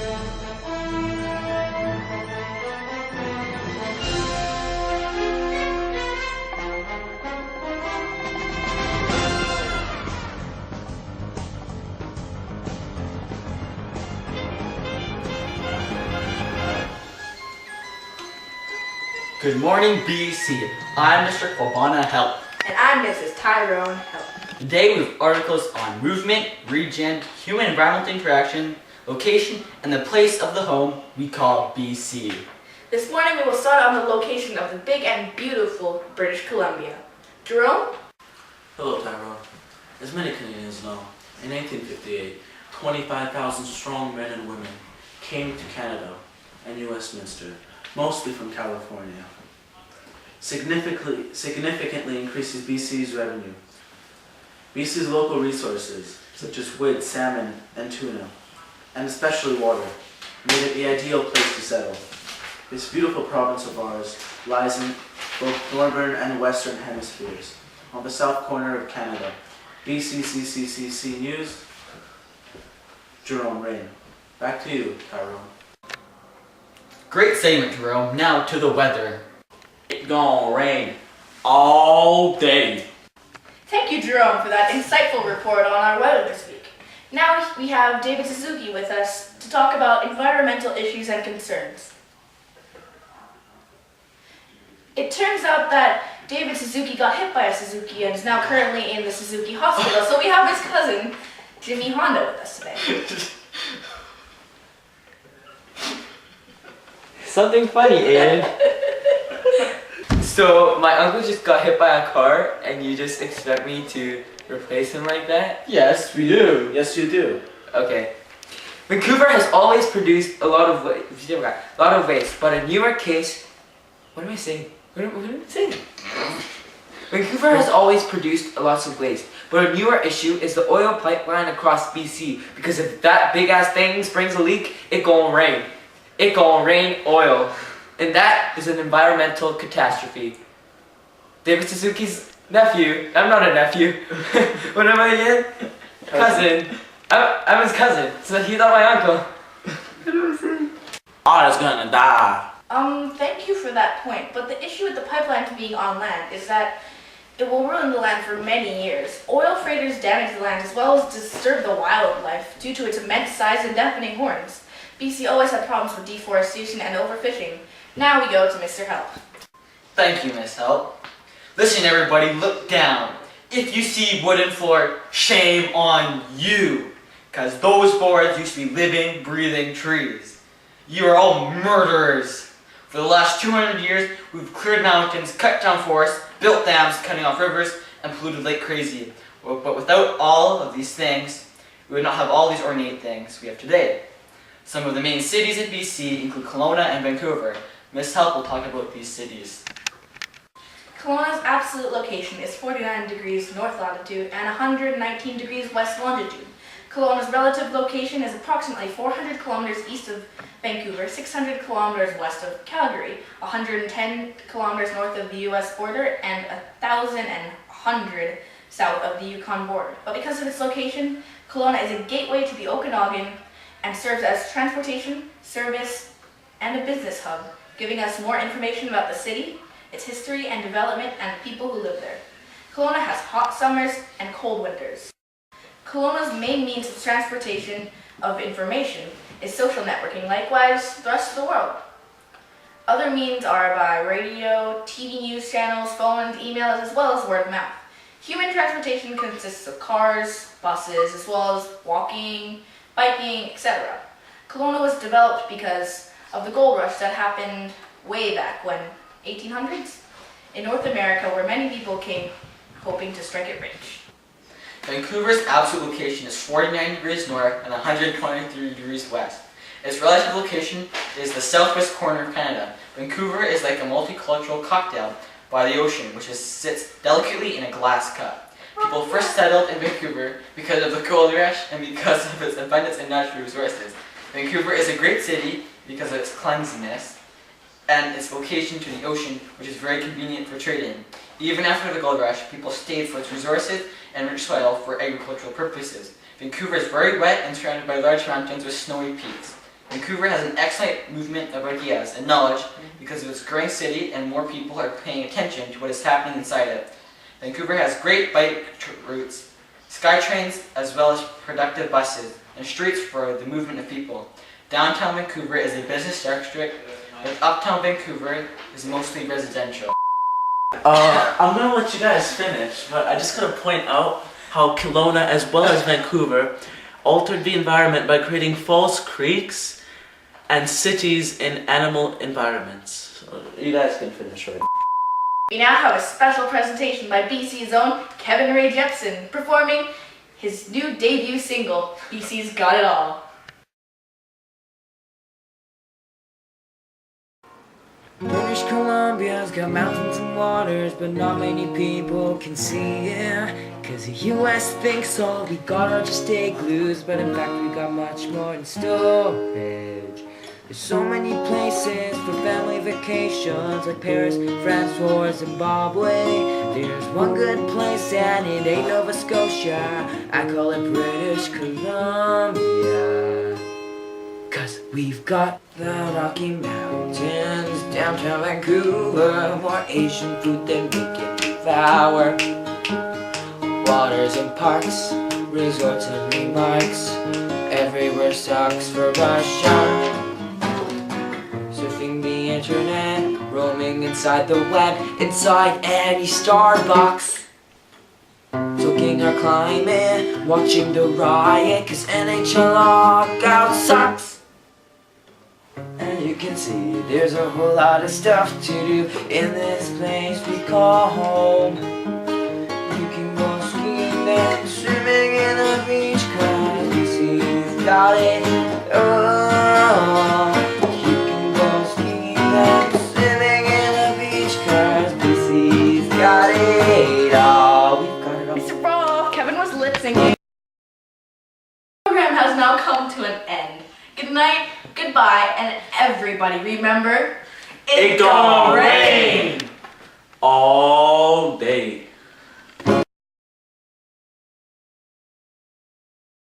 Good morning, BC. I'm Mr. Kwabana Help. And I'm Mrs. Tyrone Help. Today we have articles on movement, regen, human-environmental interaction, location, and the place of the home we call BC. This morning we will start on the location of the big and beautiful British Columbia. Jerome? Hello, Tyrone. As many Canadians know, in 1858, 25,000 strong men and women came to Canada and New Westminster, mostly from California. Significantly increases BC's revenue. BC's local resources, such as wood, salmon, and tuna, and especially water, made it the ideal place to settle. This beautiful province of ours lies in both northern and western hemispheres, on the south corner of Canada. BCCCCC News, Jerome Rain. Back to you, Tyrone. Great segment, Jerome. Now to the weather. It's gonna rain all day. Thank you, Jerome, for that insightful report on our weather this week. Now we have David Suzuki with us to talk about environmental issues and concerns. It turns out that David Suzuki got hit by a Suzuki and is now currently in the Suzuki hospital, so we have his cousin, Jimmy Honda, with us today. Something funny, Aidan. So, my uncle just got hit by a car, and you just expect me to replace him like that? Yes, we do. Yes, you do. Okay. Vancouver has always produced a lot of waste, but a newer case... What am I saying? What am I saying? Vancouver has always produced lots of waste, but a newer issue is the oil pipeline across BC, because if that big-ass thing springs a leak, it gon' rain. It gon' rain oil. And that is an environmental catastrophe. David Suzuki's nephew. I'm not a nephew. What am I again? Cousin. I'm his cousin, so he's not my uncle. What am I saying? All is gonna die. Thank you for that point, but the issue with the pipeline being on land is that it will ruin the land for many years. Oil freighters damage the land as well as disturb the wildlife due to its immense size and deafening horns. BC always had problems with deforestation and overfishing. Now we go to Mr. Help. Thank you, Miss Help. Listen, everybody, look down. If you see wooden floor, shame on you. Because those boards used to be living, breathing trees. You are all murderers. For the last 200 years, we've cleared mountains, cut down forests, built dams, cutting off rivers, and polluted like crazy. But without all of these things, we would not have all these ornate things we have today. Some of the main cities in BC include Kelowna and Vancouver. Miss Help will talk about these cities. Kelowna's absolute location is 49 degrees north latitude and 119 degrees west longitude. Kelowna's relative location is approximately 400 kilometers east of Vancouver, 600 kilometers west of Calgary, 110 kilometers north of the US border, and 1,100 south of the Yukon border. But because of its location, Kelowna is a gateway to the Okanagan and serves as transportation, service, and a business hub, giving us more information about the city, its history and development, and the people who live there. Kelowna has hot summers and cold winters. Kelowna's main means of transportation of information is social networking, likewise the rest of the world. Other means are by radio, TV news channels, phones, emails, as well as word of mouth. Human transportation consists of cars, buses, as well as walking, biking, etc. Kelowna was developed because of the gold rush that happened way back when, 1800s, in North America, where many people came hoping to strike it rich. Vancouver's absolute location is 49 degrees north and 123 degrees west. Its relative location is the southwest corner of Canada. Vancouver is like a multicultural cocktail by the ocean, which sits delicately in a glass cup. People first settled in Vancouver because of the gold rush and because of its abundance in natural resources. Vancouver is a great city because of its cleanliness and its location to the ocean, which is very convenient for trading. Even after the gold rush, people stayed for its resources and rich soil for agricultural purposes. Vancouver is very wet and surrounded by large mountains with snowy peaks. Vancouver has an excellent movement of ideas and knowledge because of its growing city and more people are paying attention to what is happening inside it. Vancouver has great bike routes, sky trains, as well as productive buses, and streets for the movement of people. Downtown Vancouver is a business district, but uptown Vancouver is mostly residential. I'm gonna let you guys finish, but I just gotta point out how Kelowna, as well as Vancouver, altered the environment by creating false creeks and cities in animal environments. So you guys can finish right. We now have a special presentation by BC's own Kevin Ray Jepson performing his new debut single, BC's Got It All. British Columbia's got mountains and waters, but not many people can see it. Cause the US thinks all we got are just igloos, but in fact we got much more in storage. There's so many places for family vacations, like Paris, France, or Zimbabwe. There's one good place and it ain't Nova Scotia, I call it British Columbia. Cause we've got the Rocky Mountains, downtown Vancouver, more Asian food than we can devour. Waters and parks, resorts and remarks, everywhere sucks for Russia. Surfing the internet, roaming inside the web, inside any Starbucks. Soaking our climate, watching the riot, cause NHL lockout sucks. And you can see there's a whole lot of stuff to do in this place we call home. You can go skiing and swimming in the beach, cause BC's got it all. You can go skiing and swimming in the beach, cause BC's got it all. We've got it all. Mr. Rolph, Kevin was lip syncing. The program has now come to an end. Good night, goodbye, and everybody remember, It don't rain!